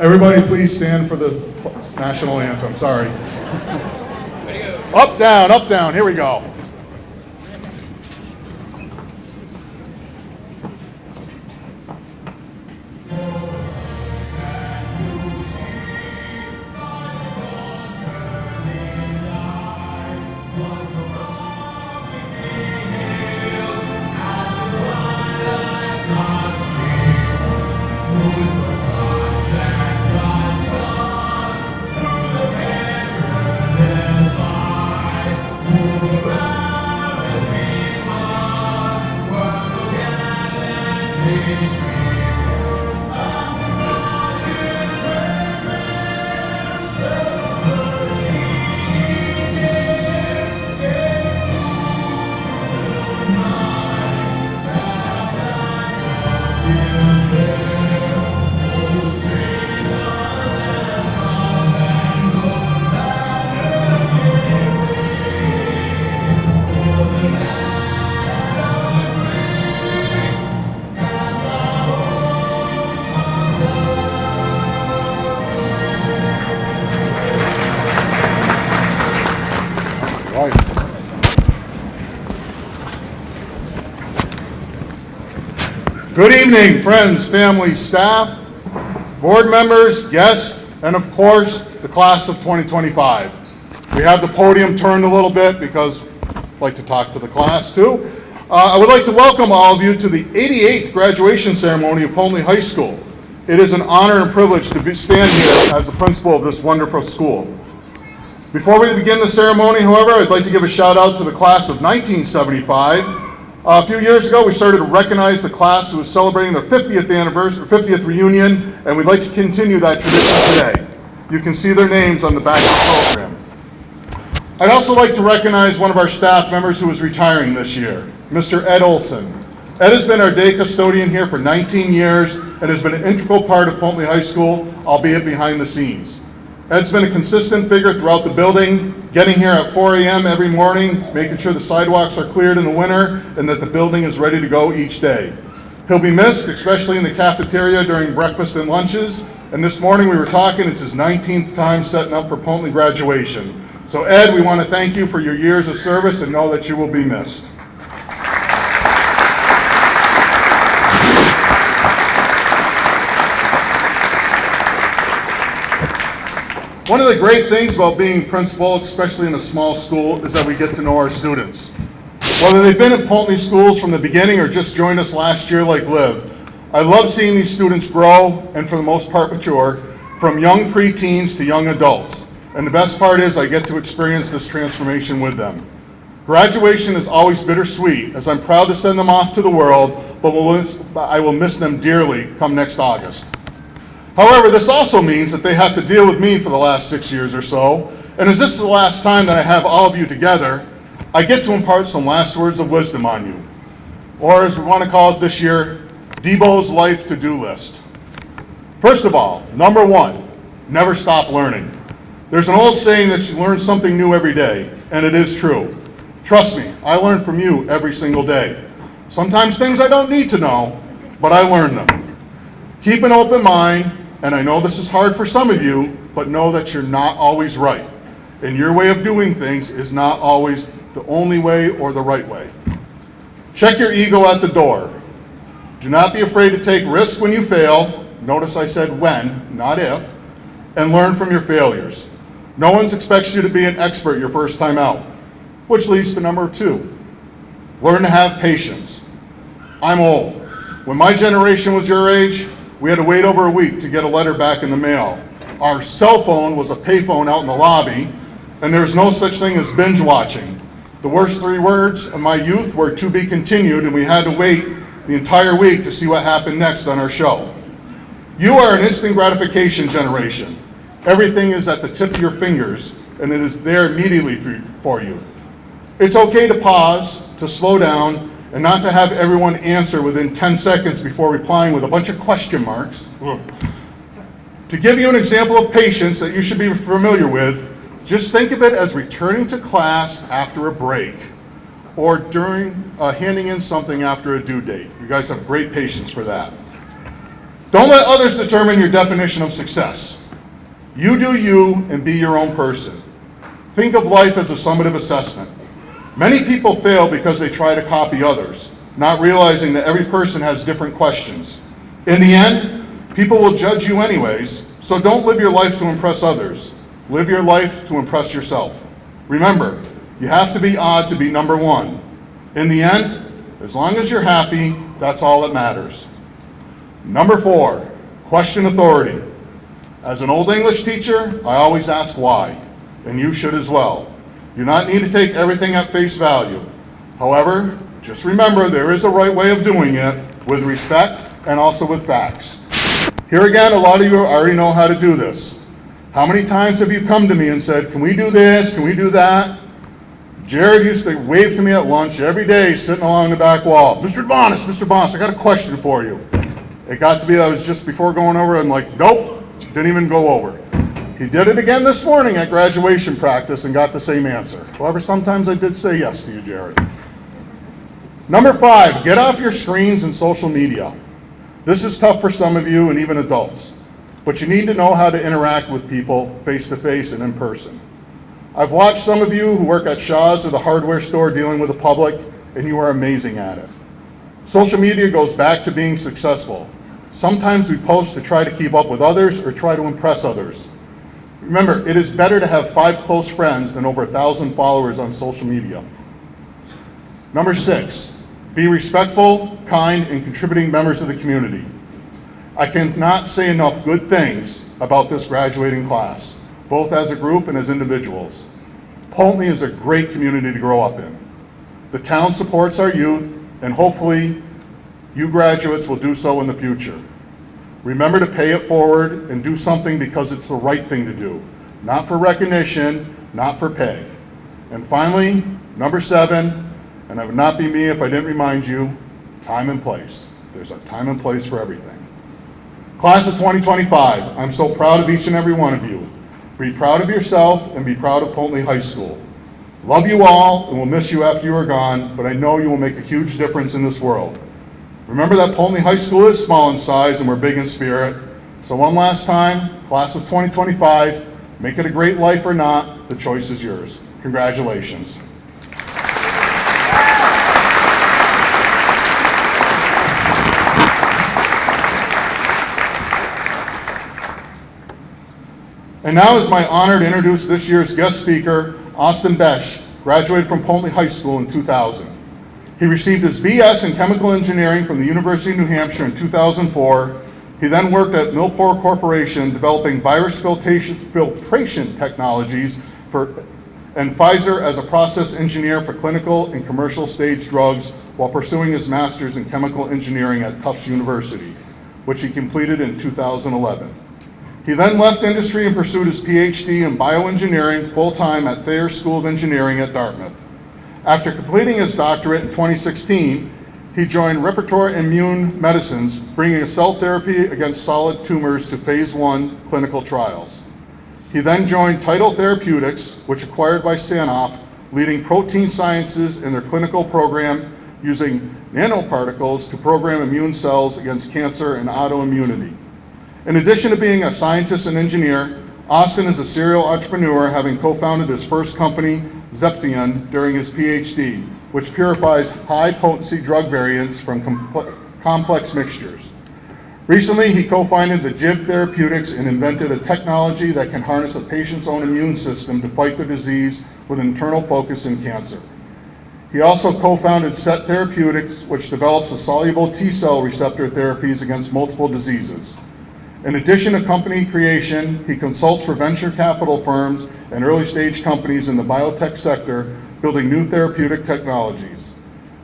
Everybody please stand for the national anthem. Sorry. Up, down. Here we go. Good evening, friends, family, staff, board members, guests, and of course, the class of 2025. We have the podium turned a little bit because I'd like to talk to the class too. I would like to welcome all of you to the 88th graduation ceremony of Poultney High School. It is an honor and privilege to stand here as the principal of this wonderful school. Before we begin the ceremony, however, I'd like to give a shout out to the class of 1975. A few years ago, we started to recognize the class who was celebrating their 50th anniversary, 50th reunion, and we'd like to continue that tradition today. You can see their names on the back of the program. I'd also like to recognize one of our staff members who is retiring this year, Mr. Ed Olson. Ed has been our day custodian here for 19 years and has been an integral part of Poultney High School, albeit behind the scenes. Ed's been a consistent figure throughout the building, getting here at 4 a.m. every morning, making sure the sidewalks are cleared in the winter and that the building is ready to go each day. He'll be missed, especially in the cafeteria during breakfast and lunches. And this morning we were talking, it's his 19th time setting up for Poultney graduation. So Ed, we want to thank you for your years of service and know that you will be missed. One of the great things about being principal, especially in a small school, is that we get to know our students. Whether they've been at Poultney schools from the beginning or just joined us last year like Liv, I love seeing these students grow and for the most part mature, from young preteens to young adults. And the best part is I get to experience this transformation with them. Graduation is always bittersweet, as I'm proud to send them off to the world, but I will miss them dearly come next August. However, this also means that they have to deal with me for the last 6 years or so, and as this is the last time that I have all of you together, I get to impart some last words of wisdom on you. Or as we want to call it this year, Debo's life to-do list. First of all, number one, never stop learning. There's an old saying that you learn something new every day, and it is true. Trust me, I learn from you every single day. Sometimes things I don't need to know, but I learn them. Keep an open mind. And I know this is hard for some of you, but know that you're not always right. And your way of doing things is not always the only way or the right way. Check your ego at the door. Do not be afraid to take risks when you fail. Notice I said when, not if. And learn from your failures. No one expects you to be an expert your first time out. Which leads to number two. Learn to have patience. I'm old. When my generation was your age, we had to wait over a week to get a letter back in the mail. Our cell phone was a payphone out in the lobby, and there was no such thing as binge watching. The worst 3 words of my youth were "to be continued," and we had to wait the entire week to see what happened next on our show. You are an instant gratification generation. Everything is at the tip of your fingers, and it is there immediately for you. It's okay to pause, to slow down, and not to have everyone answer within 10 seconds before replying with a bunch of question marks. To give you an example of patience that you should be familiar with, just think of it as returning to class after a break or during handing in something after a due date. You guys have great patience for that. Don't let others determine your definition of success. You do you and be your own person. Think of life as a summative assessment. Many people fail because they try to copy others, not realizing that every person has different questions. In the end, people will judge you anyways, so don't live your life to impress others. Live your life to impress yourself. Remember, you have to be odd to be number one. In the end, as long as you're happy, that's all that matters. Number 4, question authority. As an old English teacher, I always ask why, and you should as well. You do not need to take everything at face value. However, just remember there is a right way of doing it with respect and also with facts. Here again, a lot of you already know how to do this. How many times have you come to me and said, can we do this, can we do that? Jared used to wave to me at lunch every day sitting along the back wall. Mr. Bonas, I got a question for you. It got to be that I was just before going over, I'm like, nope, didn't even go over. He did it again this morning at graduation practice and got the same answer. However, sometimes I did say yes to you, Jared. Number 5, get off your screens and social media. This is tough for some of you and even adults, but you need to know how to interact with people face to face and in person. I've watched some of you who work at Shaw's or the hardware store dealing with the public, and you are amazing at it. Social media goes back to being successful. Sometimes we post to try to keep up with others or try to impress others. Remember, it is better to have 5 close friends than over 1,000 followers on social media. Number 6, be respectful, kind, and contributing members of the community. I cannot say enough good things about this graduating class, both as a group and as individuals. Poultney is a great community to grow up in. The town supports our youth, and hopefully you graduates will do so in the future. Remember to pay it forward and do something because it's the right thing to do, not for recognition, not for pay. And finally, number 7, and it would not be me if I didn't remind you, time and place. There's a time and place for everything. Class of 2025, I'm so proud of each and every one of you. Be proud of yourself and be proud of Poultney High School. Love you all and we'll miss you after you are gone, but I know you will make a huge difference in this world. Remember that Poultney High School is small in size and we're big in spirit. So one last time, class of 2025, make it a great life or not, the choice is yours. Congratulations. And now it's my honor to introduce this year's guest speaker, Austin Besch, graduated from Poultney High School in 2000. He received his BS in chemical engineering from the University of New Hampshire in 2004. He then worked at Millport Corporation developing virus filtration technologies and Pfizer as a process engineer for clinical and commercial stage drugs while pursuing his master's in chemical engineering at Tufts University, which he completed in 2011. He then left industry and pursued his PhD in bioengineering full-time at Thayer School of Engineering at Dartmouth. After completing his doctorate in 2016, he joined Repertoire Immune Medicines, bringing a cell therapy against solid tumors to phase 1 clinical trials. He then joined Tidal Therapeutics, which acquired by Sanofi, leading protein sciences in their clinical program using nanoparticles to program immune cells against cancer and autoimmunity. In addition to being a scientist and engineer, Austin is a serial entrepreneur, having co-founded his first company, Zepzion, during his PhD, which purifies high-potency drug variants from complex mixtures. Recently, he co-founded the JIB Therapeutics and invented a technology that can harness a patient's own immune system to fight the disease with an internal focus in cancer. He also co-founded SET Therapeutics, which develops a soluble T-cell receptor therapies against multiple diseases. In addition to company creation, he consults for venture capital firms and early-stage companies in the biotech sector, building new therapeutic technologies.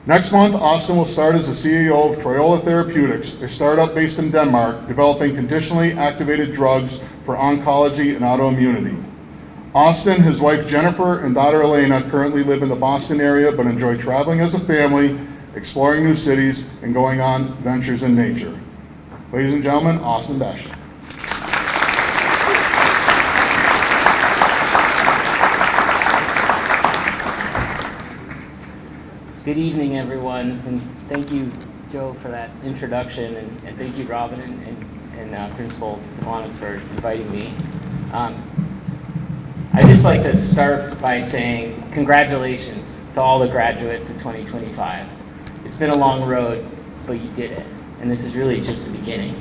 Next month, Austin will start as the CEO of Triola Therapeutics, a startup based in Denmark, developing conditionally activated drugs for oncology and autoimmunity. Austin, his wife Jennifer, and daughter Elena currently live in the Boston area, but enjoy traveling as a family, exploring new cities, and going on ventures in nature. Ladies and gentlemen, Austin Besch. Good evening, everyone, and thank you, Joe, for that introduction, and thank you, Robin and and Principal DeMonis for inviting me. I'd just like to start by saying congratulations to all the graduates of 2025. It's been a long road, but you did it, and this is really just the beginning.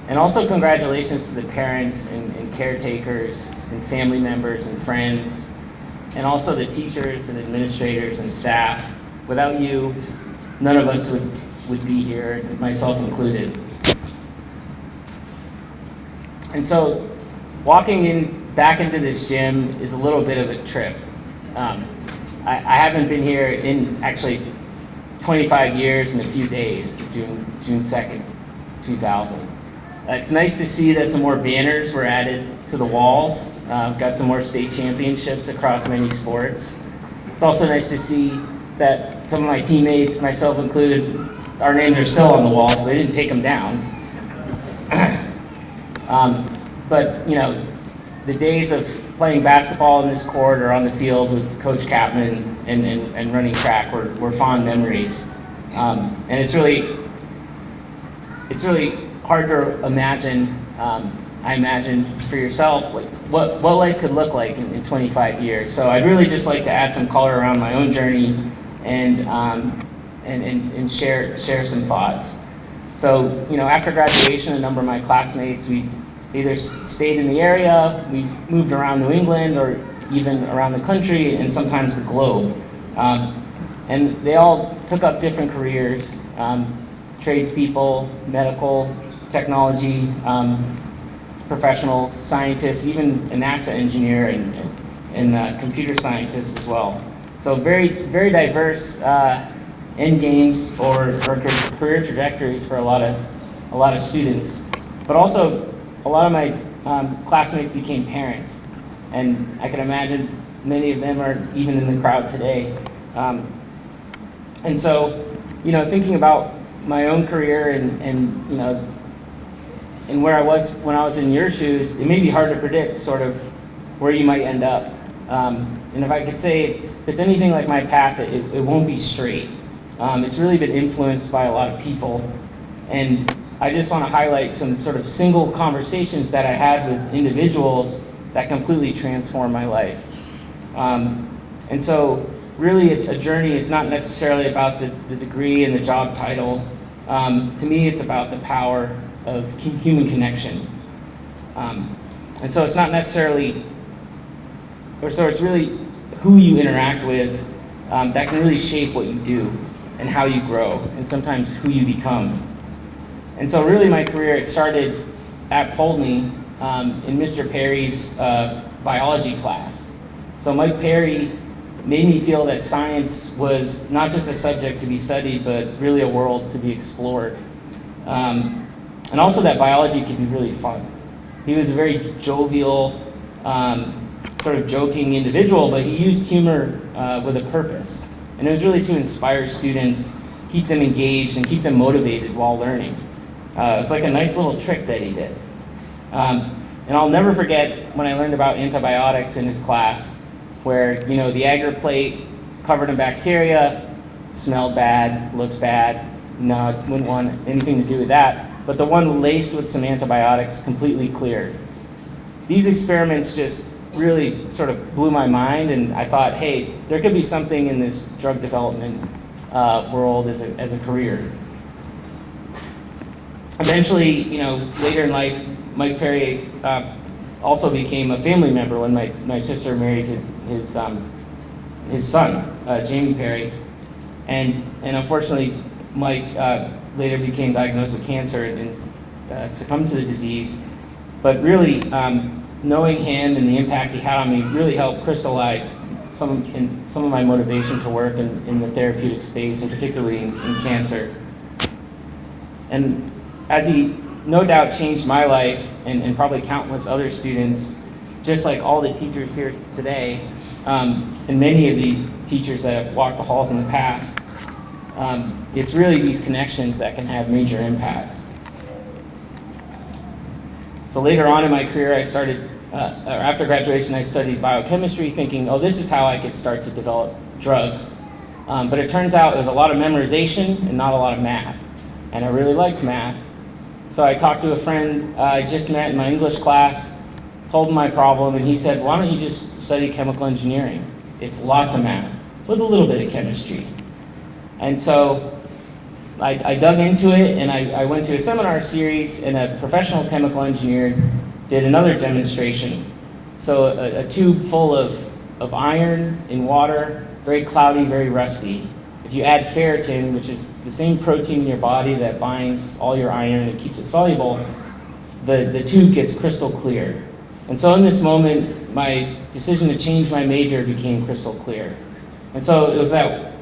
And also congratulations to the parents and caretakers and family members and friends, and also the teachers and administrators and staff. Without you, none of us would be here, myself included. And so walking back into this gym is a little bit of a trip. I haven't been here in actually 25 years and a few days, June 2nd, 2000. It's nice to see that some more banners were added to the walls. Got some more state championships across many sports. It's also nice to see that some of my teammates, myself included, our names are still on the wall, so they didn't take them down. But you know, the days of playing basketball in this court or on the field with Coach Capman and running track were fond memories. And it's really hard to imagine. I imagine for yourself like what life could look like in 25 years. So I'd really just like to add some color around my own journey and share some thoughts. So you know, after graduation, a number of my classmates, we either stayed in the area, we moved around New England, or even around the country and sometimes the globe. And they all took up different careers, tradespeople, medical, technology, professionals, scientists, even a NASA engineer and computer scientist as well. So very, very diverse end games or career trajectories for a lot of students. But also, a lot of my classmates became parents, and I can imagine many of them are even in the crowd today. And so, you know, thinking about my own career and you know, and where I was when I was in your shoes, it may be hard to predict sort of where you might end up. And if I could say, if it's anything like my path, it won't be straight. It's really been influenced by a lot of people, and I just want to highlight some sort of single conversations that I had with individuals that completely transformed my life. And so really a journey is not necessarily about the degree and the job title. To me, it's about the power of human connection. And so it's not necessarily, so it's really who you interact with that can really shape what you do and how you grow, and sometimes who you become. And so really my career, it started at Poultney in Mr. Perry's biology class. So Mike Perry made me feel that science was not just a subject to be studied, but really a world to be explored. And also that biology could be really fun. He was a very jovial, sort of joking individual, but he used humor with a purpose. And it was really to inspire students, keep them engaged, and keep them motivated while learning. It was like a nice little trick that he did. And I'll never forget when I learned about antibiotics in his class, where, you know, the agar plate covered in bacteria, smelled bad, looked bad. No, I wouldn't want anything to do with that. But the one laced with some antibiotics, completely cleared. These experiments just really sort of blew my mind, and I thought, hey, there could be something in this drug development world as a career. Eventually, you know, later in life, Mike Perry also became a family member when my sister married his son, Jamie Perry, and unfortunately, Mike later became diagnosed with cancer and succumbed to the disease. But really, knowing him and the impact he had on me really helped crystallize some of my motivation to work in the therapeutic space, and particularly in cancer. And as he no doubt changed my life and probably countless other students, just like all the teachers here today, and many of the teachers that have walked the halls in the past, it's really these connections that can have major impacts. So later on in my career, I started, or after graduation, I studied biochemistry, thinking, oh, this is how I could start to develop drugs. But it turns out it was a lot of memorization and not a lot of math. And I really liked math. So I talked to a friend I just met in my English class, told him my problem, and he said, why don't you just study chemical engineering? It's lots of math with a little bit of chemistry. And so I dug into it, and I went to a seminar series, and a professional chemical engineer did another demonstration. So a tube full of iron in water, very cloudy, very rusty. If you add ferritin, which is the same protein in your body that binds all your iron and keeps it soluble, the tube gets crystal clear. And so in this moment, my decision to change my major became crystal clear. And so it was that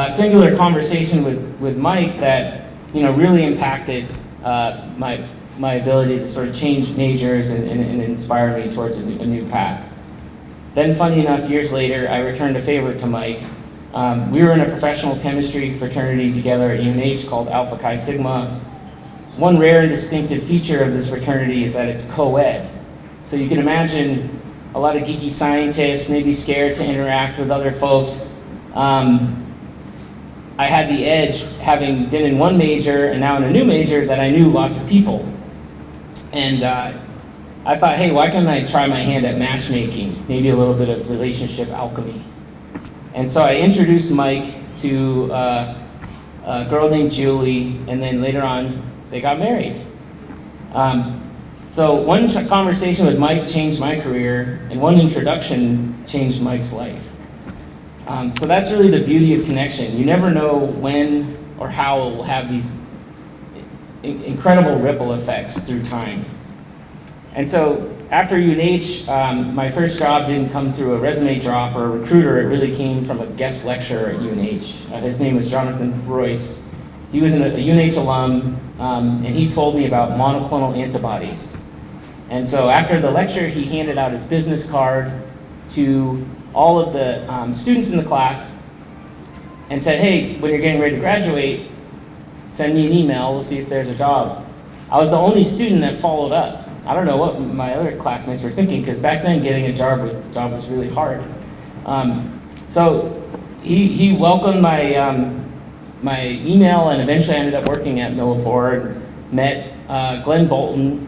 singular conversation with Mike that really impacted my ability to sort of change majors and inspire me towards a new path. Then, funny enough, years later, I returned a favor to Mike. We were in a professional chemistry fraternity together at UNH called Alpha Chi Sigma. One rare and distinctive feature of this fraternity is that it's co-ed. So you can imagine a lot of geeky scientists, maybe scared to interact with other folks. I had the edge, having been in one major and now in a new major, that I knew lots of people. And I thought, hey, why can't I try my hand at matchmaking? Maybe a little bit of relationship alchemy. And so I introduced Mike to a girl named Julie, and then later on, they got married. So one conversation with Mike changed my career, and one introduction changed Mike's life. So that's really the beauty of connection. You never know when or how it will have these incredible ripple effects through time. And so after UNH, my first job didn't come through a resume drop or a recruiter. It really came from a guest lecturer at UNH. His name was Jonathan Royce. He was a UNH alum, and he told me about monoclonal antibodies. And so after the lecture, he handed out his business card to all of the students in the class and said, hey, when you're getting ready to graduate, send me an email, we'll see if there's a job. I was the only student that followed up. I don't know what my other classmates were thinking, because back then getting a job was really hard. So he welcomed my email, and eventually I ended up working at Millipore, met Glenn Bolton,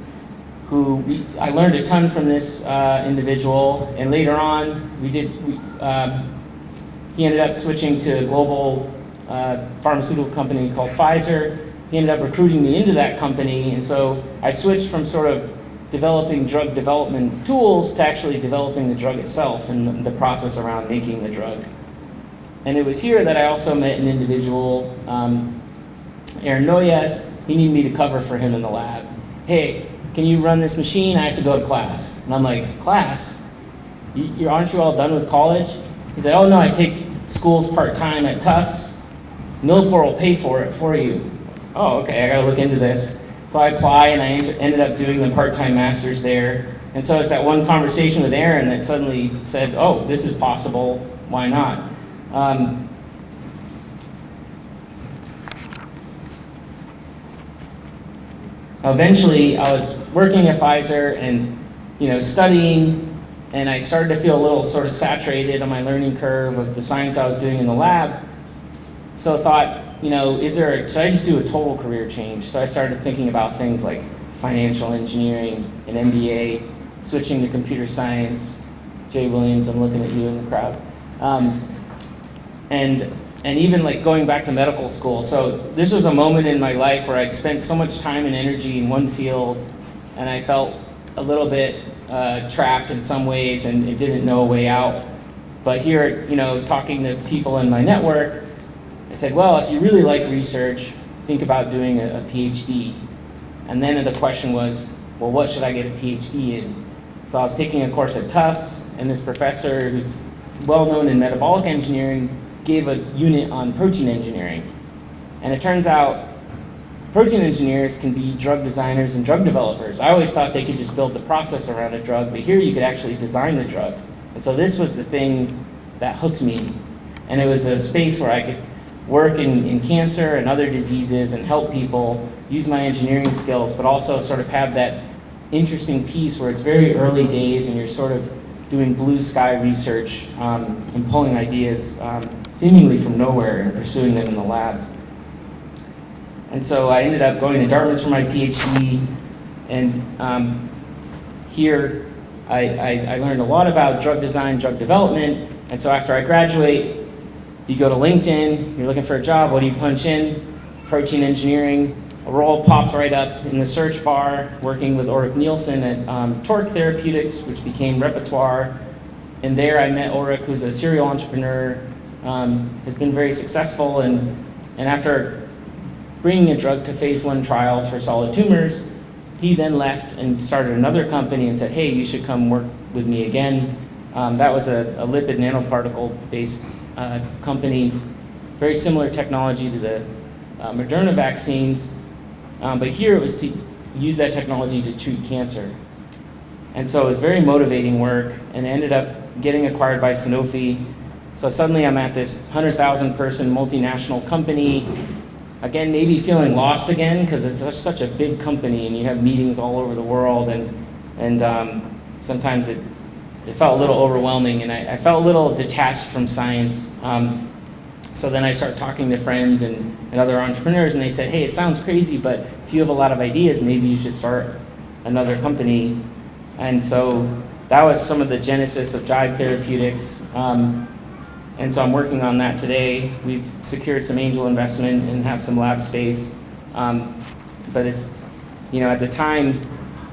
who I learned a ton from this individual, and later on he ended up switching to a global pharmaceutical company called Pfizer. He ended up recruiting me into that company, and so I switched from sort of developing drug development tools to actually developing the drug itself and the process around making the drug. And it was here that I also met an individual, Aaron Noyes. He needed me to cover for him in the lab. Hey, can you run this machine? I have to go to class. And I'm like, class? Aren't you all done with college? He said, oh no, I take schools part-time at Tufts. Millipore will pay for it for you. Oh, okay, I gotta look into this. So I applied, and I ended up doing the part-time master's there. And so it's that one conversation with Aaron that suddenly said, oh, this is possible, why not? Eventually, I was working at Pfizer and studying, and I started to feel a little sort of saturated on my learning curve of the science I was doing in the lab. So I thought, should I just do a total career change? So I started thinking about things like financial engineering, an MBA, switching to computer science. Jay Williams, I'm looking at you in the crowd. And even like going back to medical school. So this was a moment in my life where I'd spent so much time and energy in one field, and I felt a little bit trapped in some ways, and it didn't know a way out. But here, talking to people in my network, I said, well, if you really like research, think about doing a PhD. And then the question was, well, what should I get a PhD in? So I was taking a course at Tufts, and this professor who's well-known in metabolic engineering gave a unit on protein engineering. And it turns out protein engineers can be drug designers and drug developers. I always thought they could just build the process around a drug, but here you could actually design the drug. And so this was the thing that hooked me. And it was a space where I could work in cancer and other diseases and help people use my engineering skills, but also sort of have that interesting piece where it's very early days and you're sort of doing blue sky research and pulling ideas seemingly from nowhere and pursuing them in the lab. And so I ended up going to Dartmouth for my PhD, and here I learned a lot about drug design, drug development, and so after I graduate, you go to LinkedIn, you're looking for a job, what do you punch in? Protein engineering. A role popped right up in the search bar, working with Ulrich Nielsen at Torque Therapeutics, which became Repertoire. And there I met Ulrich, who's a serial entrepreneur, has been very successful, and after bringing a drug to phase 1 trials for solid tumors, he then left and started another company and said, hey, you should come work with me again. That was a lipid nanoparticle-based company, very similar technology to the Moderna vaccines, but here it was to use that technology to treat cancer. And so it was very motivating work, and ended up getting acquired by Sanofi. So suddenly I'm at this 100,000 person multinational company, again, maybe feeling lost again, because it's such a big company and you have meetings all over the world, and sometimes it felt a little overwhelming, and I felt a little detached from science. So then I started talking to friends and other entrepreneurs, and they said, hey, it sounds crazy, but if you have a lot of ideas, maybe you should start another company. And so that was some of the genesis of Jive Therapeutics. And so I'm working on that today. We've secured some angel investment and have some lab space. But it's, at the time,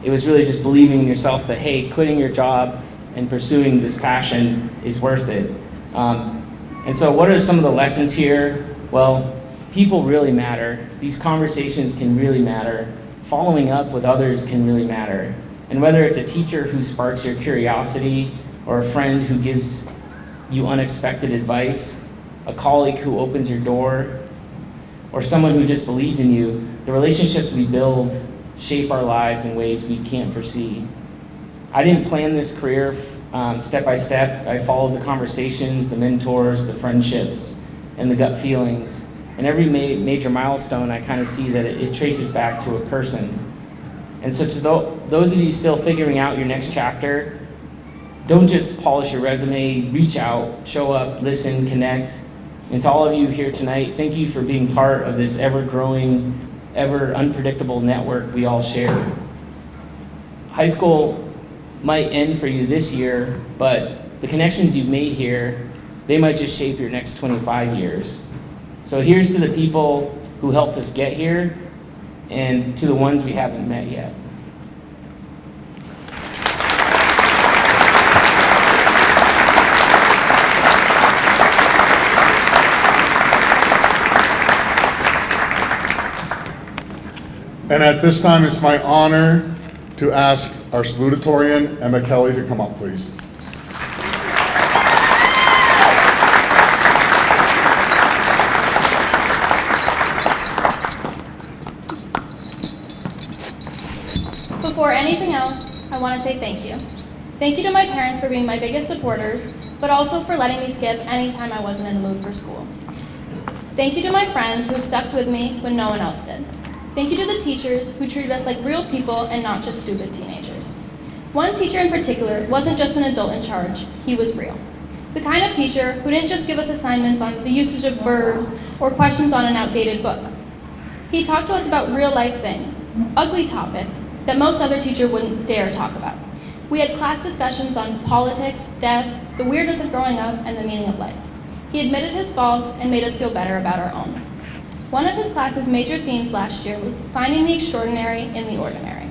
it was really just believing in yourself that, hey, quitting your job and pursuing this passion is worth it. And so what are some of the lessons here? Well, people really matter. These conversations can really matter. Following up with others can really matter. And whether it's a teacher who sparks your curiosity, or a friend who gives you unexpected advice, a colleague who opens your door, or someone who just believes in you, the relationships we build shape our lives in ways we can't foresee. I didn't plan this career step by step. I followed the conversations, the mentors, the friendships, and the gut feelings. And every major milestone, I kind of see that it traces back to a person. And so to those of you still figuring out your next chapter, don't just polish your resume, reach out, show up, listen, connect. And to all of you here tonight, thank you for being part of this ever-growing, ever-unpredictable network we all share. High school might end for you this year, but the connections you've made here, they might just shape your next 25 years. So here's to the people who helped us get here, and to the ones we haven't met yet. And at this time, it's my honor to ask our salutatorian, Emma Kelly, to come up, please. Before anything else, I want to say thank you. Thank you to my parents for being my biggest supporters, but also for letting me skip any time I wasn't in the mood for school. Thank you to my friends who stuck with me when no one else did. Thank you to the teachers who treated us like real people and not just stupid teenagers. One teacher in particular wasn't just an adult in charge, he was real. The kind of teacher who didn't just give us assignments on the usage of verbs or questions on an outdated book. He talked to us about real life things, ugly topics that most other teachers wouldn't dare talk about. We had class discussions on politics, death, the weirdness of growing up, and the meaning of life. He admitted his faults and made us feel better about our own. One of his class's major themes last year was finding the extraordinary in the ordinary.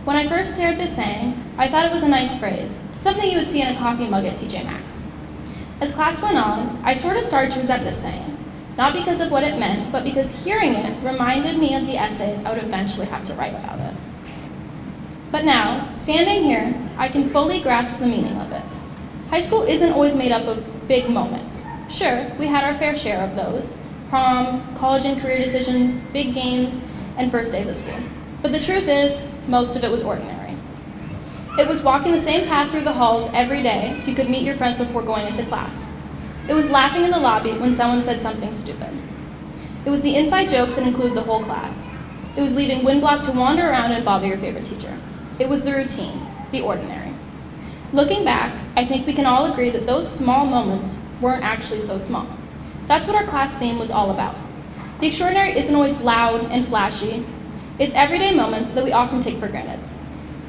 When I first heard this saying, I thought it was a nice phrase, something you would see in a coffee mug at TJ Maxx. As class went on, I sort of started to resent this saying, not because of what it meant, but because hearing it reminded me of the essays I would eventually have to write about it. But now, standing here, I can fully grasp the meaning of it. High school isn't always made up of big moments. Sure, we had our fair share of those, prom, college and career decisions, big games, and first days of school. But the truth is, most of it was ordinary. It was walking the same path through the halls every day so you could meet your friends before going into class. It was laughing in the lobby when someone said something stupid. It was the inside jokes that include the whole class. It was leaving wind block to wander around and bother your favorite teacher. It was the routine, the ordinary. Looking back, I think we can all agree that those small moments weren't actually so small. That's what our class theme was all about. The extraordinary isn't always loud and flashy. It's everyday moments that we often take for granted.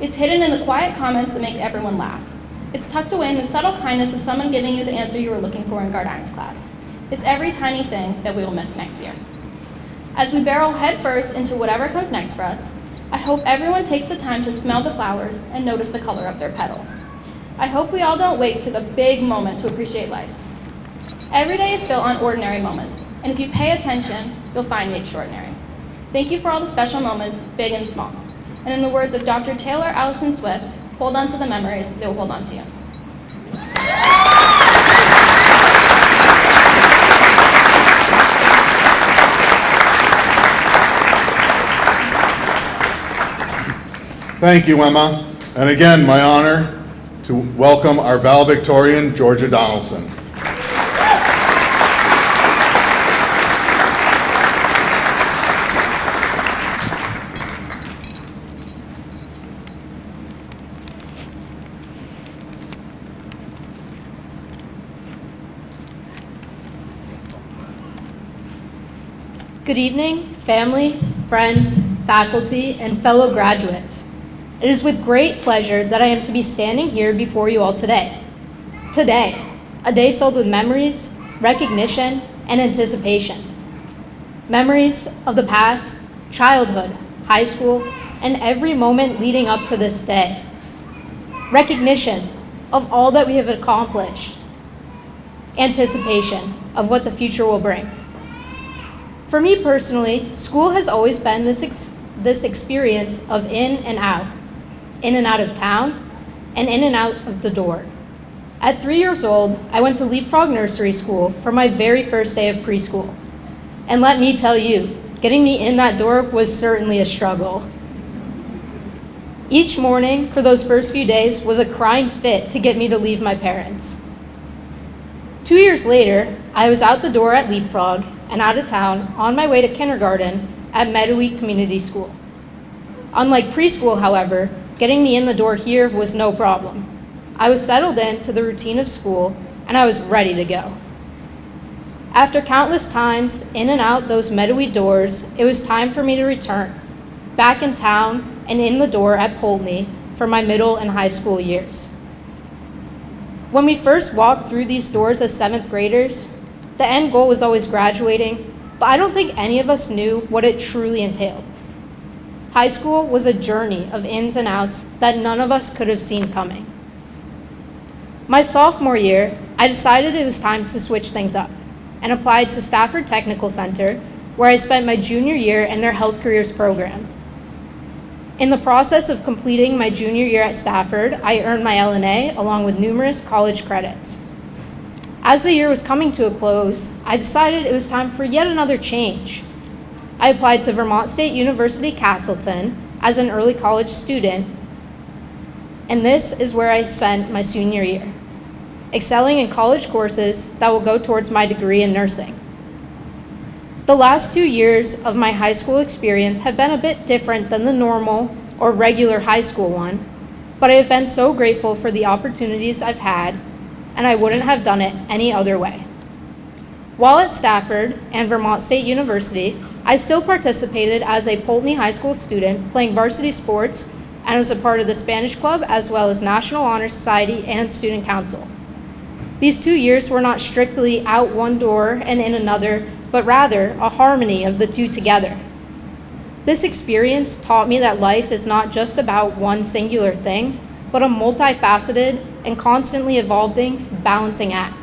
It's hidden in the quiet comments that make everyone laugh. It's tucked away in the subtle kindness of someone giving you the answer you were looking for in Gardine's class. It's every tiny thing that we will miss next year. As we barrel headfirst into whatever comes next for us, I hope everyone takes the time to smell the flowers and notice the color of their petals. I hope we all don't wait for the big moment to appreciate life. Every day is built on ordinary moments, and if you pay attention, you'll find the extraordinary. Thank you for all the special moments, big and small. And in the words of Dr. Taylor Allison Swift, hold on to the memories, they will hold on to you. Thank you, Emma. And again, my honor to welcome our valedictorian, Georgia Donaldson. Good evening, family, friends, faculty, and fellow graduates. It is with great pleasure that I am to be standing here before you all today. Today, a day filled with memories, recognition, and anticipation. Memories of the past, childhood, high school, and every moment leading up to this day. Recognition of all that we have accomplished. Anticipation of what the future will bring. For me personally, school has always been this experience of in and out of town, and in and out of the door. At 3 years old, I went to Leapfrog Nursery School for my very first day of preschool. And let me tell you, getting me in that door was certainly a struggle. Each morning for those first few days was a crying fit to get me to leave my parents. 2 years later, I was out the door at Leapfrog and out of town on my way to kindergarten at Meadowee Community School. Unlike preschool, however, getting me in the door here was no problem. I was settled into the routine of school, and I was ready to go. After countless times in and out those Meadowee doors, it was time for me to return, back in town and in the door at Poultney for my middle and high school years. When we first walked through these doors as 7th graders, the end goal was always graduating, but I don't think any of us knew what it truly entailed. High school was a journey of ins and outs that none of us could have seen coming. My sophomore year, I decided it was time to switch things up and applied to Stafford Technical Center, where I spent my junior year in their Health Careers program. In the process of completing my junior year at Stafford, I earned my LNA along with numerous college credits. As the year was coming to a close, I decided it was time for yet another change. I applied to Vermont State University Castleton as an early college student, and this is where I spent my senior year, excelling in college courses that will go towards my degree in nursing. The last 2 years of my high school experience have been a bit different than the normal or regular high school one, but I have been so grateful for the opportunities I've had, and I wouldn't have done it any other way. While at Stafford and Vermont State University, I still participated as a Poultney High School student playing varsity sports and was a part of the Spanish Club as well as National Honor Society and Student Council. These 2 years were not strictly out one door and in another, but rather a harmony of the two together. This experience taught me that life is not just about one singular thing, but a multifaceted and constantly evolving balancing act.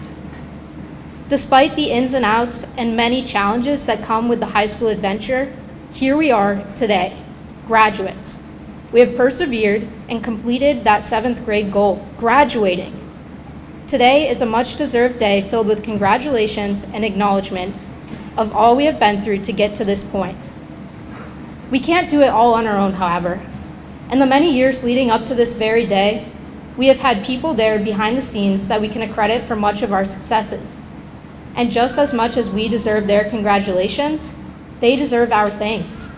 Despite the ins and outs and many challenges that come with the high school adventure, here we are today, graduates. We have persevered and completed that 7th grade goal, graduating. Today is a much-deserved day filled with congratulations and acknowledgement of all we have been through to get to this point. We can't do it all on our own, however. In the many years leading up to this very day, we have had people there behind the scenes that we can accredit for much of our successes. And just as much as we deserve their congratulations, they deserve our thanks.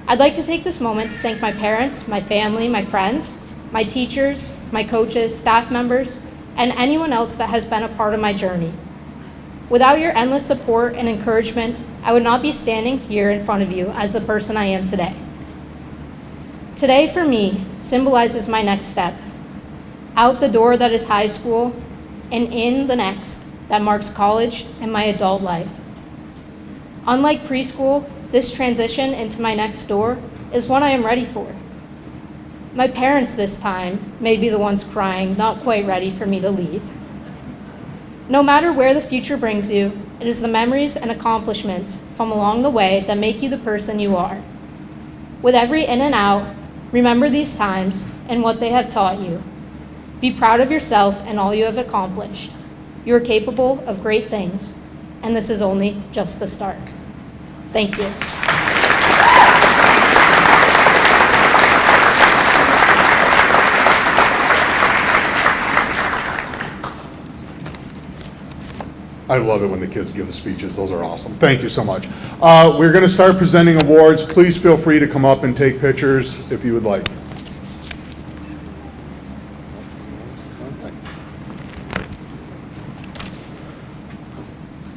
I'd like to take this moment to thank my parents, my family, my friends, my teachers, my coaches, staff members, and anyone else that has been a part of my journey. Without your endless support and encouragement, I would not be standing here in front of you as the person I am today. Today, for me, symbolizes my next step. Out the door that is high school, and in the next that marks college and my adult life. Unlike preschool, this transition into my next door is one I am ready for. My parents this time may be the ones crying, not quite ready for me to leave. No matter where the future brings you, it is the memories and accomplishments from along the way that make you the person you are. With every in and out, remember these times and what they have taught you. Be proud of yourself and all you have accomplished. You are capable of great things, and this is only just the start. Thank you. I love it when the kids give the speeches. Those are awesome. Thank you so much. We're going to start presenting awards. Please feel free to come up and take pictures if you would like.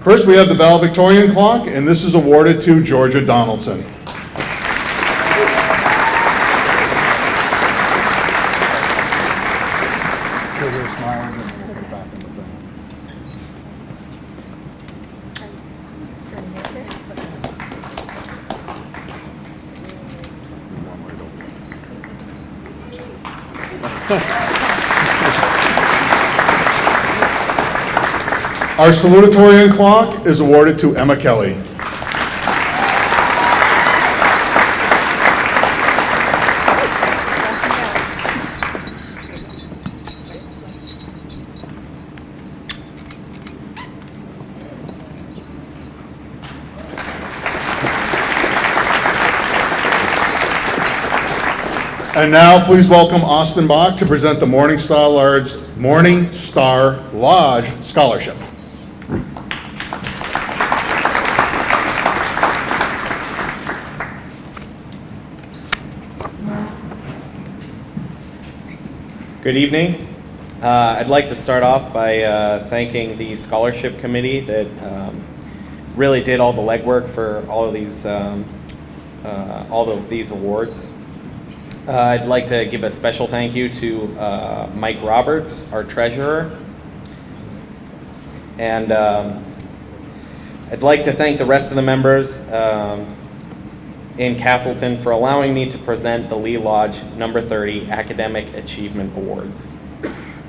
First, we have the valedictorian clock, and this is awarded to Georgia Donaldson. Our salutatorian clock is awarded to Emma Kelly. And now, please welcome Austin Bach to present the Morning Star Lodge Scholarship. Good evening. I'd like to start off by thanking the scholarship committee that really did all the legwork for all of these awards. I'd like to give a special thank you to Mike Roberts, our treasurer. And I'd like to thank the rest of the members in Castleton for allowing me to present the Lee Lodge number 30 Academic Achievement Awards.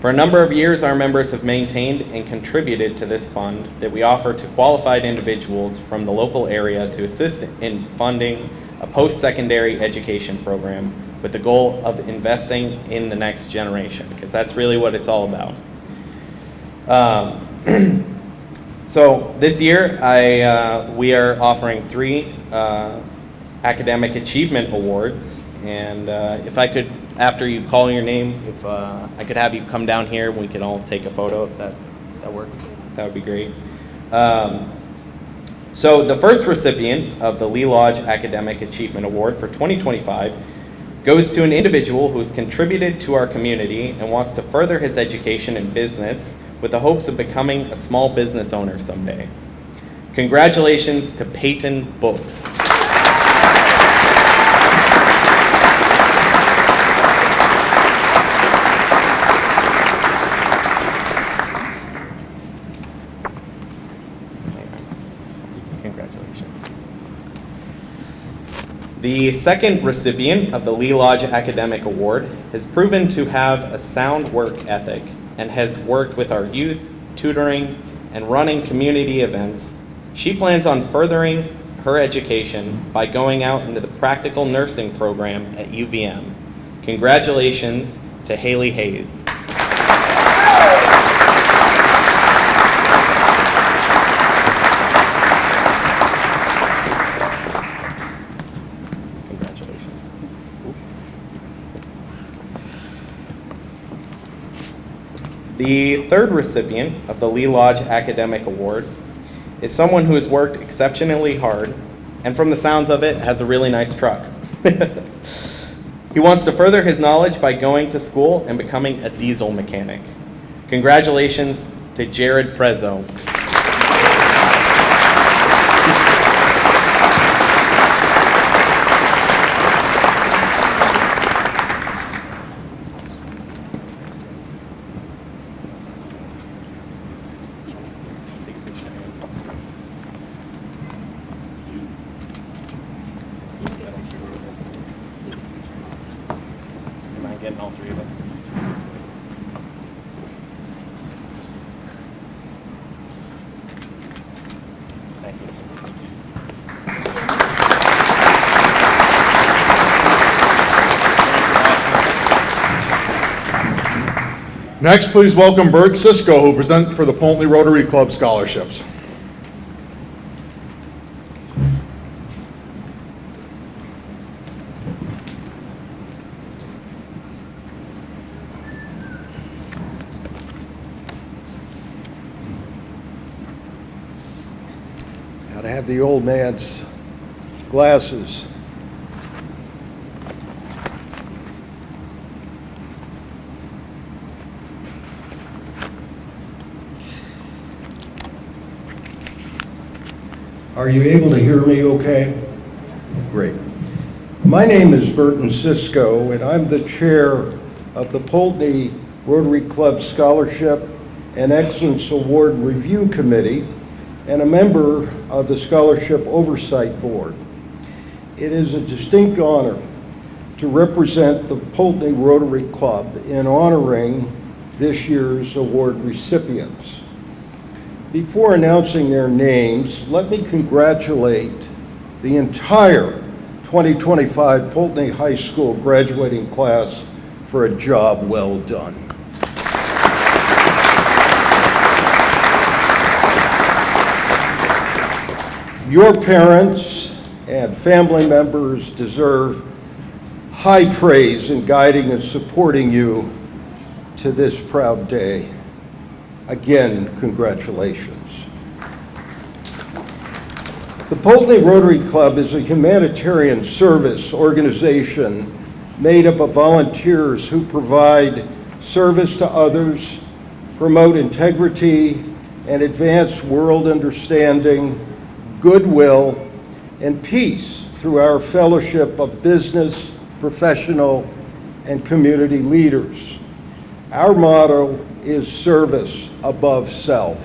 For a number of years, our members have maintained and contributed to this fund that we offer to qualified individuals from the local area to assist in funding a post-secondary education program with the goal of investing in the next generation, because that's really what it's all about. So this year, we are offering 3 Academic Achievement Awards, and if I could, after you call your name, if I could have you come down here and we can all take a photo, if that works, that would be great. So the first recipient of the Lee Lodge Academic Achievement Award for 2025 goes to an individual who has contributed to our community and wants to further his education in business with the hopes of becoming a small business owner someday. Congratulations to Peyton Book. The second recipient of the Lee Lodge Academic Award has proven to have a sound work ethic and has worked with our youth, tutoring, and running community events. She plans on furthering her education by going out into the practical nursing program at UVM. Congratulations to Haley Hayes. The third recipient of the Lee Lodge Academic Award is someone who has worked exceptionally hard and, from the sounds of it, has a really nice truck. He wants to further his knowledge by going to school and becoming a diesel mechanic. Congratulations to Jared Prezzo. getting all three of us. Thank you. Next, please welcome Bert Cisco, who will present for the Poultney Rotary Club scholarships. Gotta have the old man's glasses. Are you able to hear me okay? Great. My name is Burton Cisco, and I'm the chair of the Poultney Rotary Club Scholarship and Excellence Award Review Committee and a member of the Scholarship Oversight Board. It is a distinct honor to represent the Poultney Rotary Club in honoring this year's award recipients. Before announcing their names, let me congratulate the entire 2025 Poultney High School graduating class for a job well done. Your parents and family members deserve high praise in guiding and supporting you to this proud day. Again, congratulations. The Poultney Rotary Club is a humanitarian service organization made up of volunteers who provide service to others, promote integrity, and advance world understanding, goodwill, and peace through our fellowship of business, professional, and community leaders. Our motto is service above self.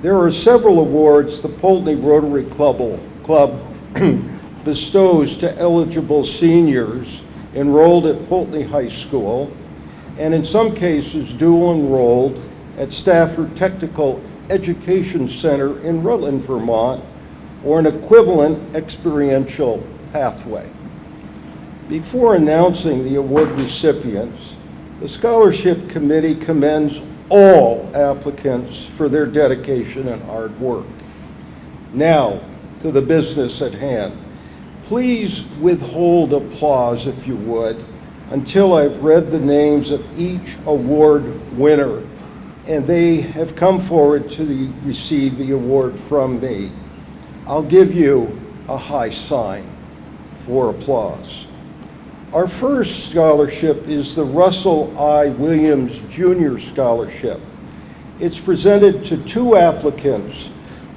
There are several awards the Poultney Rotary Club bestows to eligible seniors enrolled at Poultney High School, and in some cases dual enrolled at Stafford Technical Education Center in Rutland, Vermont, or an equivalent experiential pathway. Before announcing the award recipients, the Scholarship Committee commends all applicants for their dedication and hard work. Now, to the business at hand. Please withhold applause, if you would, until I've read the names of each award winner, and they have come forward to receive the award from me. I'll give you a high sign for applause. Our first scholarship is the Russell I. Williams Jr. Scholarship. It's presented to two applicants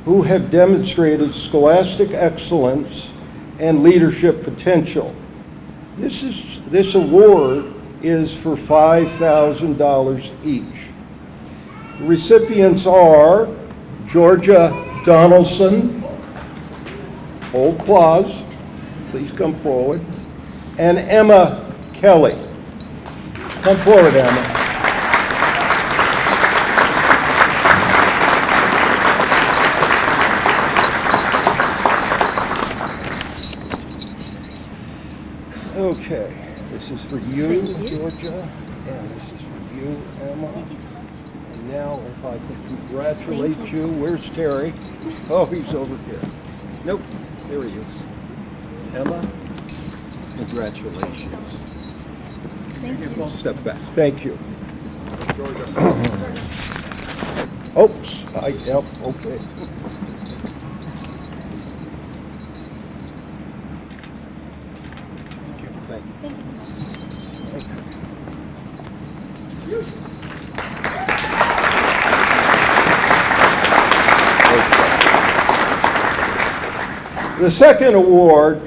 who have demonstrated scholastic excellence and leadership potential. This award is for $5,000 each. The recipients are Georgia Donaldson, hold applause, please come forward, and Emma Kelly. Come forward, Emma. Okay, this is for you, Georgia, and this is for you, Emma. Thank you so much. And now, if I could congratulate you, where's Terry? Oh, he's over here. Nope, there he is. Emma, congratulations. Thank you. Step back. Thank you. Oops, yep, okay. Thank you. Thank you so much. The second award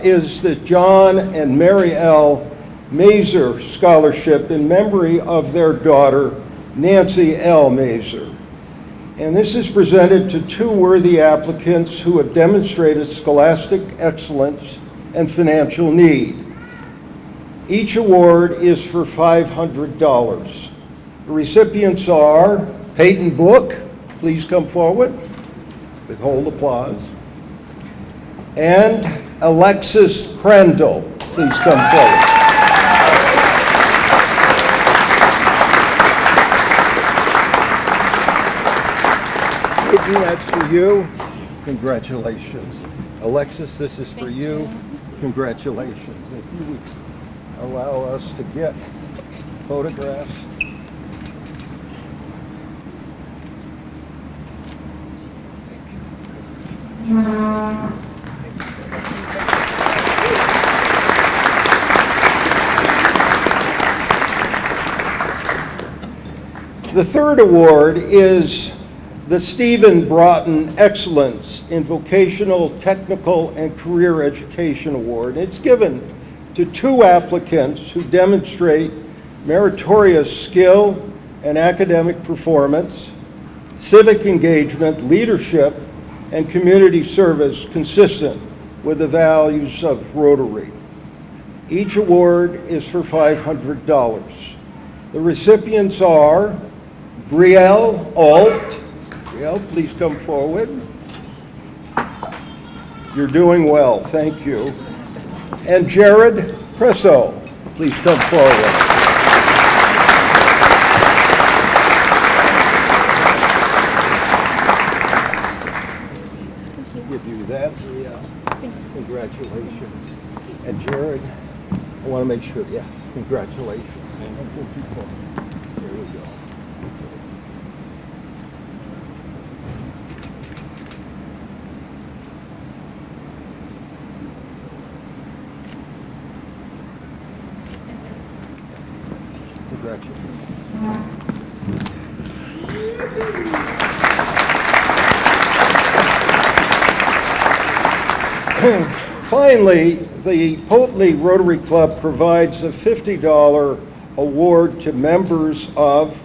is the John and Mary L. Mazer Scholarship in memory of their daughter, Nancy L. Mazer. And this is presented to two worthy applicants who have demonstrated scholastic excellence and financial need. Each award is for $500. The recipients are Peyton Book, please come forward, withhold applause, and Alexis Crandall, please come forward. Peyton, that's for you. Congratulations. Alexis, this is for you. Congratulations. If you would allow us to get photographs. The third award is the Stephen Broughton Excellence in Vocational, Technical, and Career Education Award. It's given to 2 applicants who demonstrate meritorious skill and academic performance, civic engagement, leadership, and community service consistent with the values of Rotary. Each award is for $500. The recipients are Brielle Alt. Brielle, please come forward. You're doing well, thank you. And Jared Presso, please come forward. Give you that, Brielle. Congratulations. And Jared, I want to make sure, yes, congratulations. There we go. Finally, the Poultney Rotary Club provides a $50 award to members of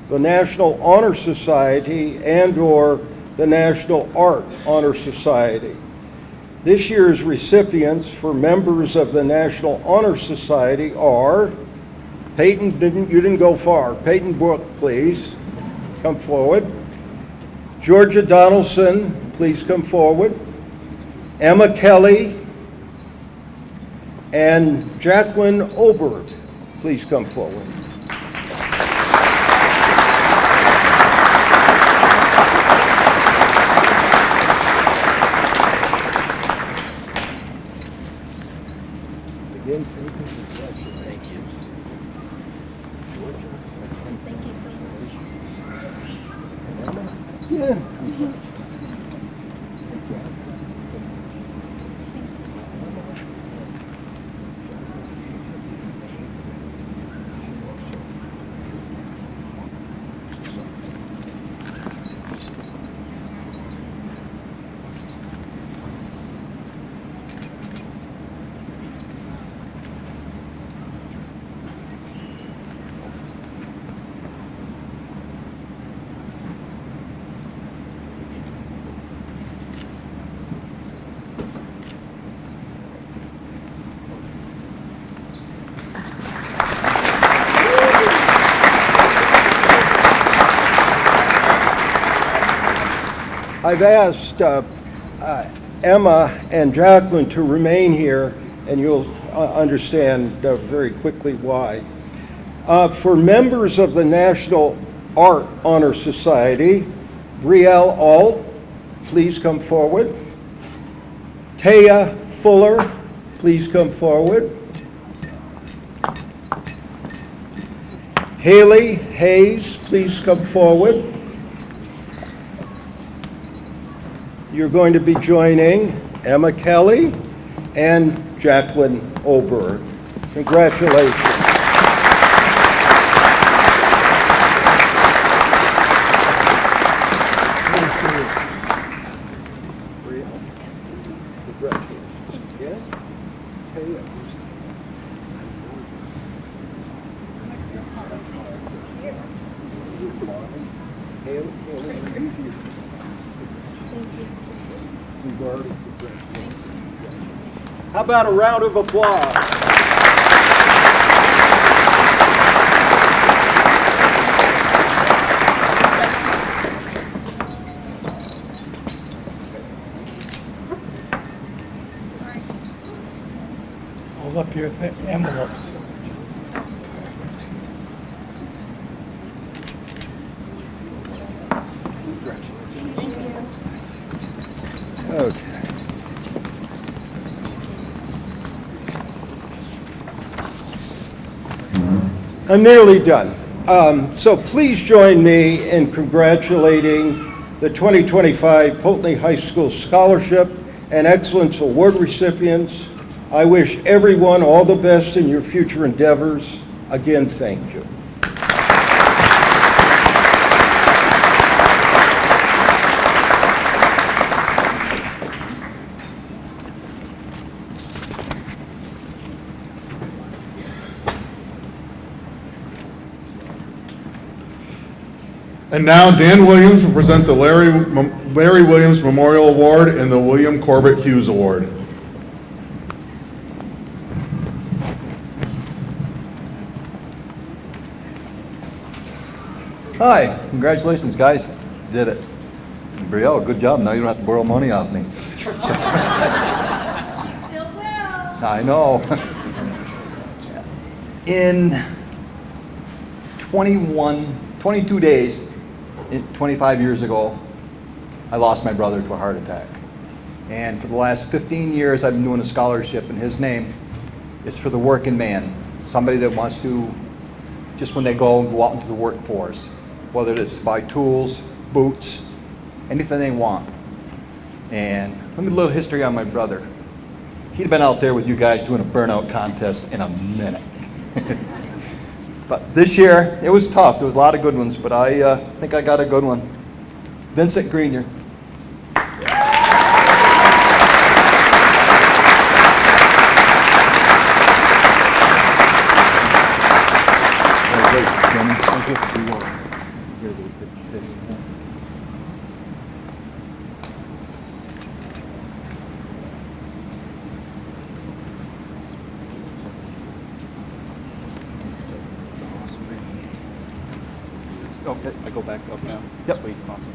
the National Honor Society and/or the National Art Honor Society. This year's recipients for members of the National Honor Society are Peyton, you didn't go far. Peyton Book, please come forward. Georgia Donaldson, please come forward. Emma Kelly and Jacqueline Oberg, please come forward. Again, thank you. Georgia. Thank you so much. Emma? Yeah. I've asked Emma and Jacqueline to remain here, and you'll understand very quickly why. For members of the National Art Honor Society, Brielle Alt, please come forward. Taya Fuller, please come forward. Haley Hayes, please come forward. You're going to be joining Emma Kelly and Jacqueline Oberg. Congratulations. How about a round of applause? Hold up your envelopes. Okay. I'm nearly done. So please join me in congratulating the 2025 Poultney High School Scholarship and Excellence Award recipients. I wish everyone all the best in your future endeavors. Again, thank you. And now Dan Williams will present the Larry Williams Memorial Award and the William Corbett Hughes Award. Hi, congratulations, guys. You did it. Brielle, good job. Now you don't have to borrow money off me. Still will. I know. In 22 days, 25 years ago, I lost my brother to a heart attack. And for the last 15 years, I've been doing a scholarship in his name. It's for the working man, somebody that wants to, just when they go out into the workforce, whether it's buy tools, boots, anything they want. And let me a little history on my brother. He'd been out there with you guys doing a burnout contest in a minute. But this year, it was tough. There was a lot of good ones, but I think I got a good one. Vincent Grenier. Okay, I go back up now. Yep. Sweet, awesome.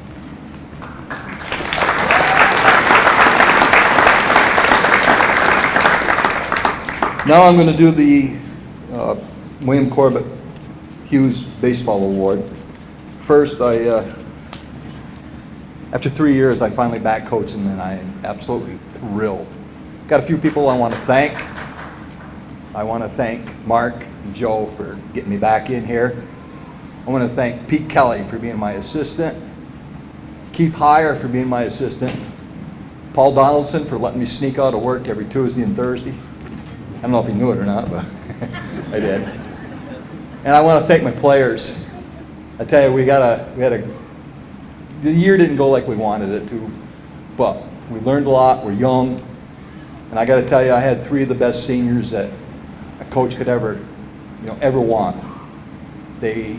Now I'm going to do the William Corbett Hughes Baseball Award. First, after 3 years, I finally back coaching, and I am absolutely thrilled. Got a few people I want to thank. I want to thank Mark and Joe for getting me back in here. I want to thank Pete Kelly for being my assistant, Keith Heyer for being my assistant, Paul Donaldson for letting me sneak out of work every Tuesday and Thursday. I don't know if he knew it or not, but I did. And I want to thank my players. I tell you, the year didn't go like we wanted it to, but we learned a lot. We're young, and I got to tell you, I had 3 of the best seniors that a coach could ever want. They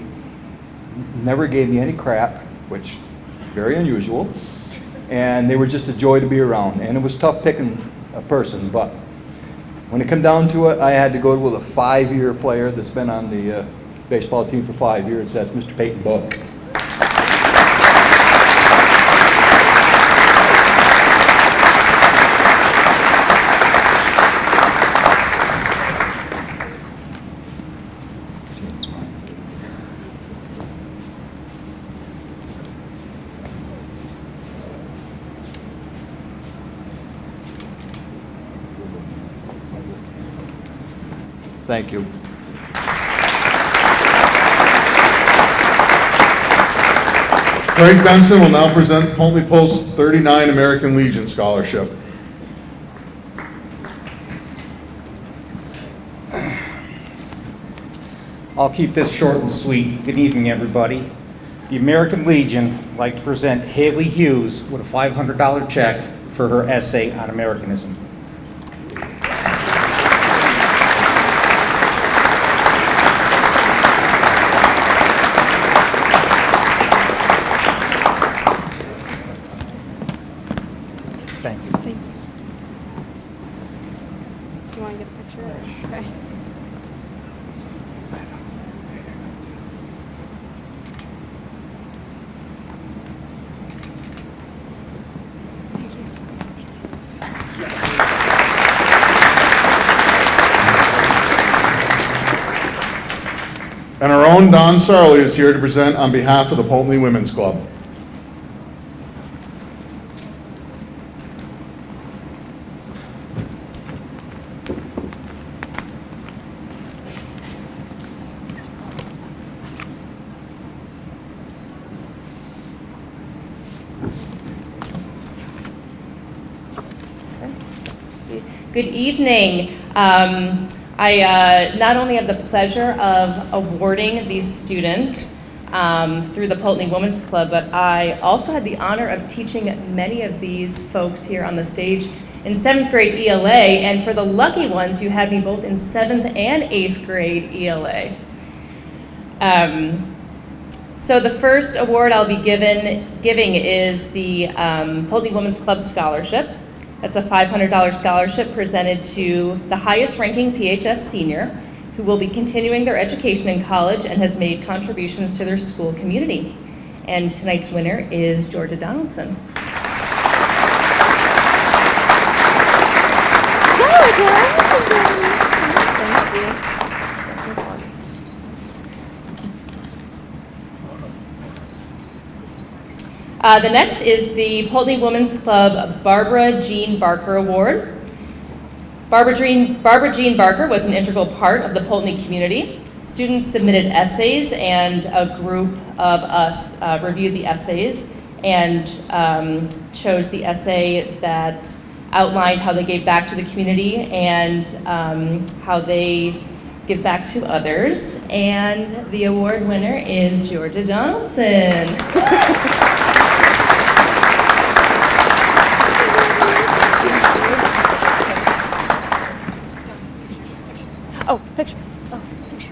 never gave me any crap, which is very unusual, and they were just a joy to be around. And it was tough picking a person, but when it came down to it, I had to go with a 5-year player that's been on the baseball team for 5 years. That's Mr. Peyton Buck. Thank you. Craig Benson will now present Poultney Post's 39 American Legion Scholarship. I'll keep this short and sweet. Good evening, everybody. The American Legion would like to present Haley Hughes with a $500 check for her essay on Americanism. Thank you. Thank you. Do you want to get a picture? Okay. And our own Don Sarley is here to present on behalf of the Poultney Women's Club. Good evening. I not only have the pleasure of awarding these students through the Poultney Women's Club, but I also had the honor of teaching many of these folks here on the stage in 7th grade ELA, and for the lucky ones, you had me both in 7th and 8th grade ELA. So the first award I'll be giving is the Poultney Women's Club Scholarship. That's a $500 scholarship presented to the highest ranking PHS senior who will be continuing their education in college and has made contributions to their school community. And tonight's winner is Georgia Donaldson. The next is the Poultney Women's Club Barbara Jean Barker Award. Barbara Jean Barker was an integral part of the Poultney community. Students submitted essays, and a group of us reviewed the essays and chose the essay that outlined how they gave back to the community and how they give back to others. And the award winner is Georgia Donaldson. Oh, picture. Oh, picture.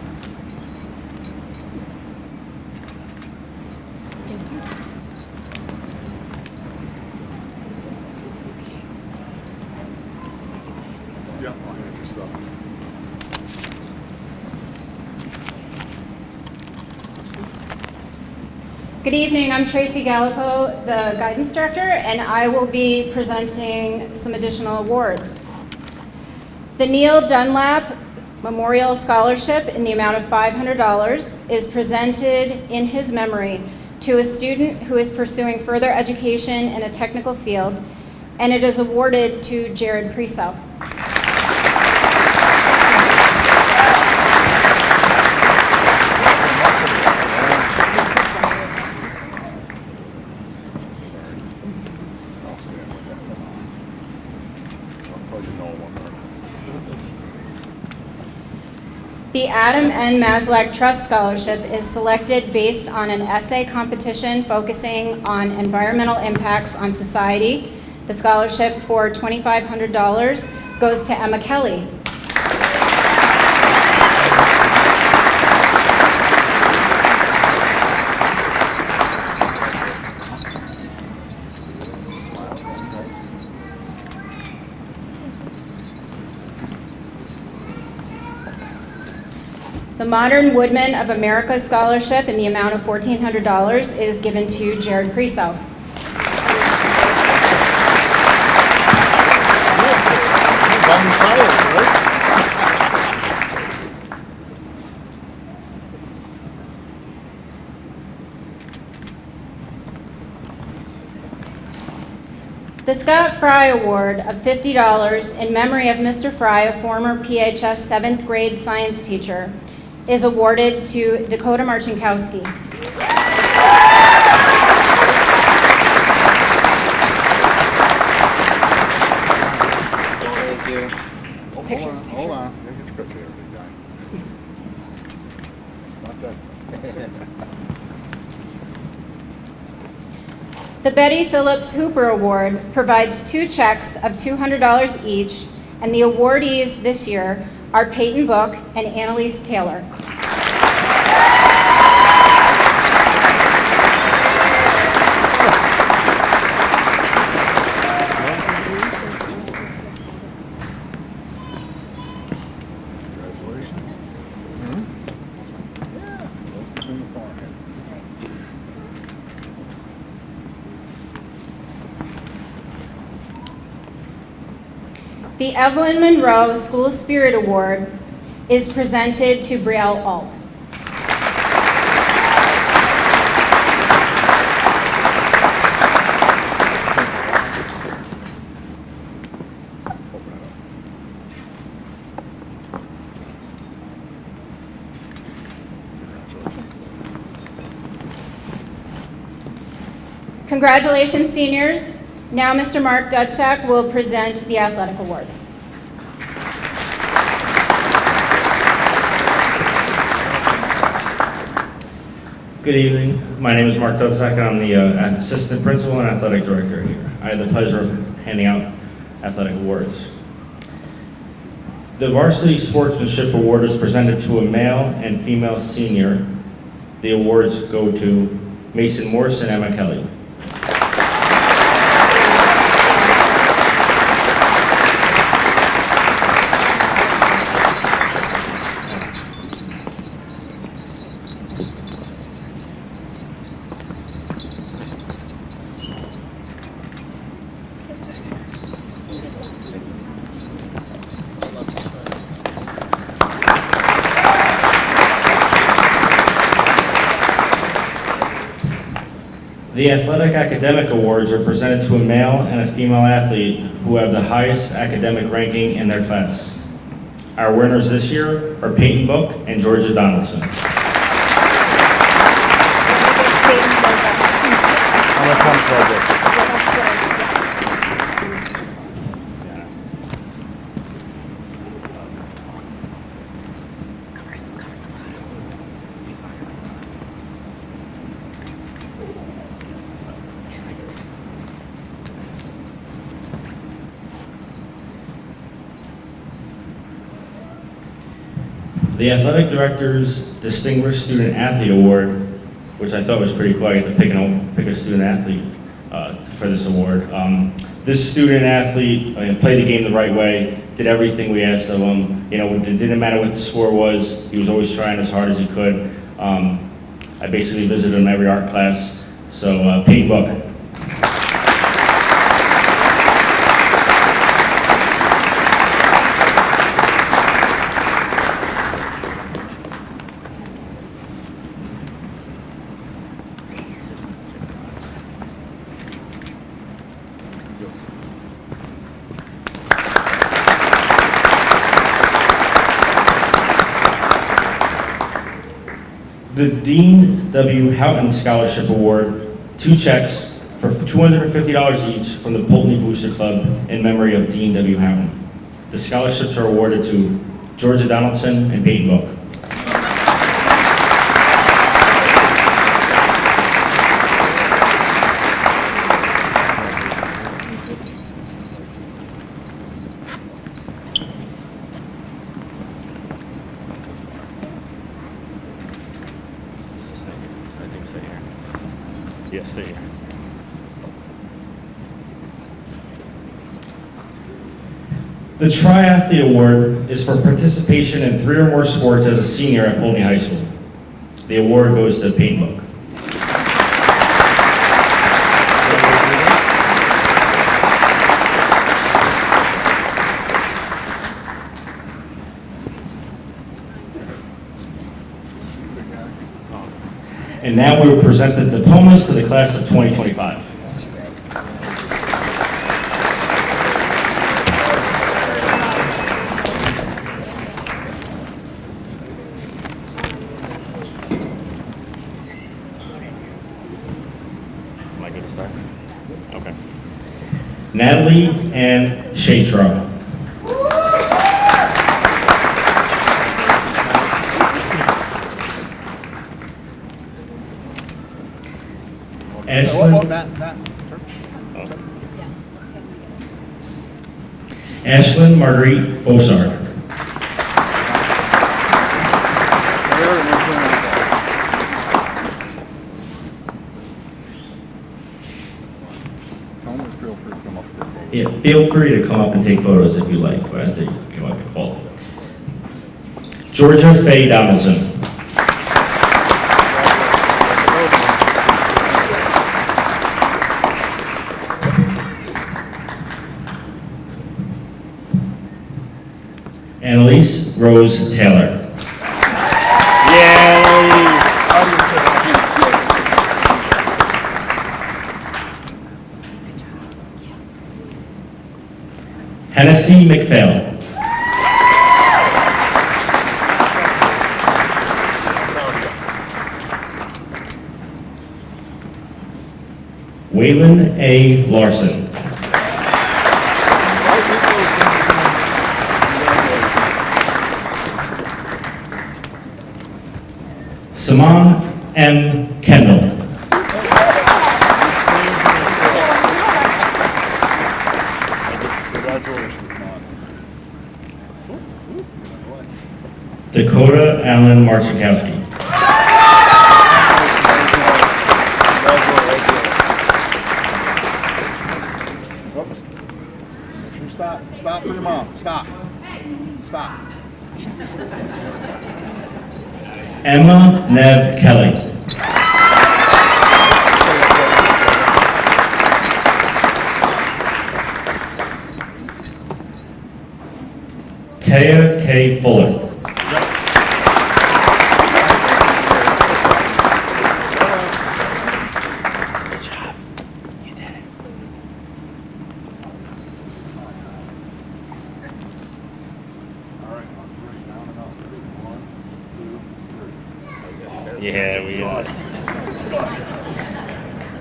Yeah, I'll hand you stuff. Good evening, I'm Tracy Gallipo, the guidance director, and I will be presenting some additional awards. The Neil Dunlap Memorial Scholarship in the amount of $500 is presented in his memory to a student who is pursuing further education in a technical field, and it is awarded to Jared Preso. The Adam N. Maslach Trust Scholarship is selected based on an essay competition focusing on environmental impacts on society. The scholarship for $2,500 goes to Emma Kelly. The Modern Woodman of America Scholarship in the amount of $1,400 is given to Jared Preso. The Scott Fry Award of $50 in memory of Mr. Fry, a former PHS 7th grade science teacher, is awarded to Dakota Marchinkowski. Thank you. Hold on. Get your picture there, big guy. Not that. The Betty Phillips Hooper Award provides 2 checks of $200 each, and the awardees this year are Peyton Book and Annalise Taylor. Congratulations. Yeah, those between the forehead. The Evelyn Monroe School Spirit Award is presented to Brielle Alt. Congratulations, seniors. Now Mr. Mark Dudsack will present the athletic awards. Good evening. My name is Mark Dudsack, and I'm the Assistant Principal and Athletic Director here. I have the pleasure of handing out athletic awards. The Varsity Sportsmanship Award is presented to a male and female senior. The awards go to Mason Morse and Emma Kelly. The Athletic Academic Awards are presented to a male and a female athlete who have the highest academic ranking in their class. Our winners this year are Peyton Book and Georgia Donaldson. The Athletic Director's Distinguished Student Athlete Award, which I thought was pretty cool. I get to pick a student athlete for this award. This student athlete played the game the right way, did everything we asked of him. You know, it didn't matter what the score was. He was always trying as hard as he could. I basically visited him every art class. So, Peyton Book. The Dean W. Houghton Scholarship Award, 2 checks for $250 each from the Poultney Booster Club in memory of Dean W. Houghton. The scholarships are awarded to Georgia Donaldson and Peyton Book. Yes, stay here. The Triathlete Award is for participation in 3 or more sports as a senior at Poultney High School. The award goes to Peyton Book. And now we will present the diplomas to the class of 2025. Am I good to start? Okay. Natalie and Shatra. Ashlyn Marguerite Bosard. Yeah, feel free to come up and take photos if you like, but I think you can follow. Georgia Faye Donaldson. Annalise Rose Taylor. Hennessy McPhail. Waylon A. Larson. Saman M. Kendall. Dakota Allen Marchikowski. Stop for your mom. Stop. Stop. Emma Nev Kelly. Taya K. Fuller. Yeah, we got it.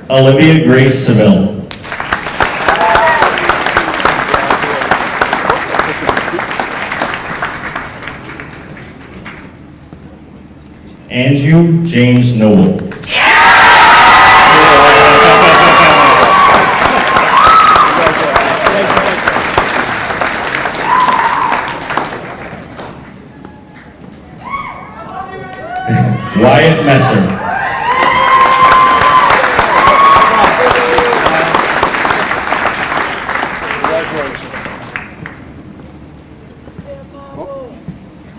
Olivia Grace Seville. Andrew James Noble. Wyatt Messer.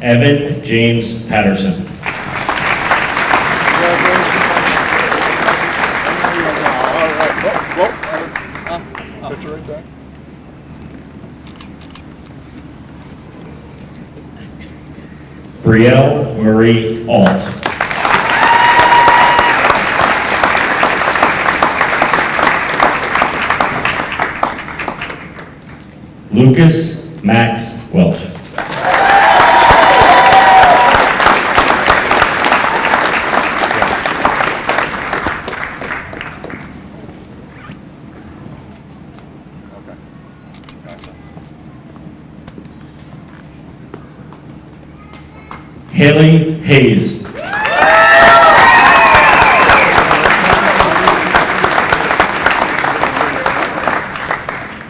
Evan James Patterson. Picture right there. Brielle Marie Alt. Lucas Max Welch. Haley Hayes.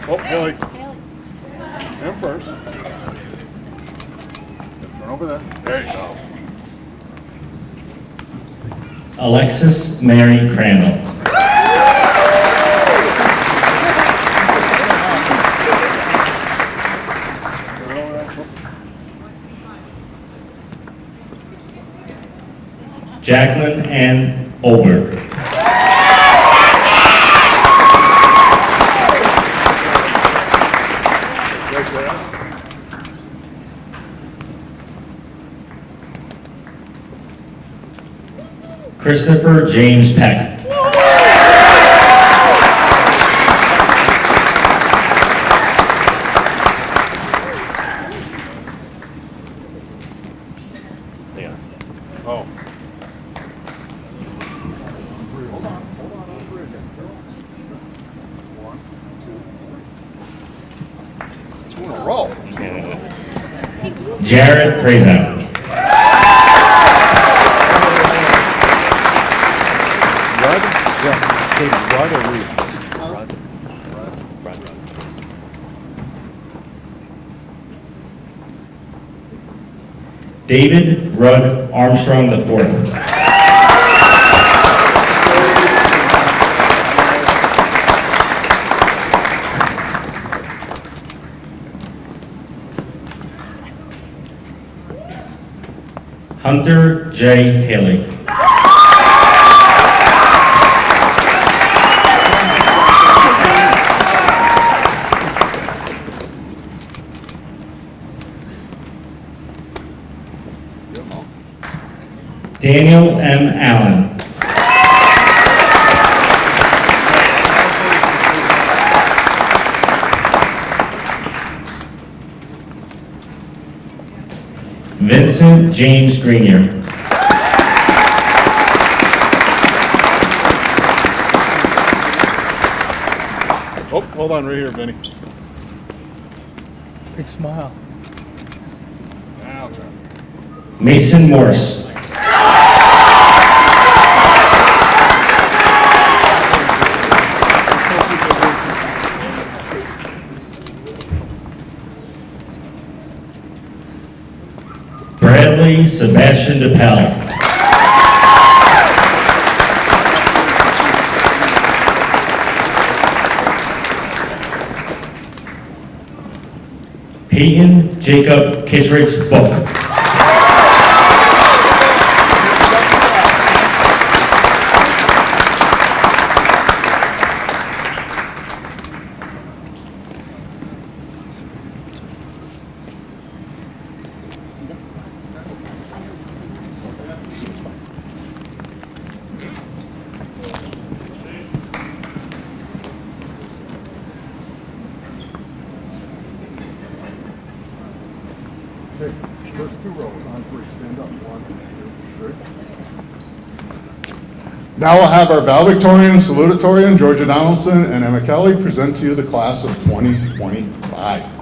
Oh, Haley. Him first. Turn over there. There you go. Alexis Mary Crandall. Turn over there. Jacqueline Ann Olbert. Christopher James Peck. Oh. Two in a row. Jared Prazout. David Rudd Armstrong IV. Hunter J. Haley. Daniel M. Allen. Vincent James Greenier. Oh, hold on, right here, Vinny. Big smile. Mason Morse. Bradley Sebastian DePel. Peyton Jacob Kittredge Book. First 2 rows on 3, stand up, 1, 2, 3. Now we'll have our valedictorian, salutatorian, Georgia Donaldson, and Emma Kelly present to you the class of 2025.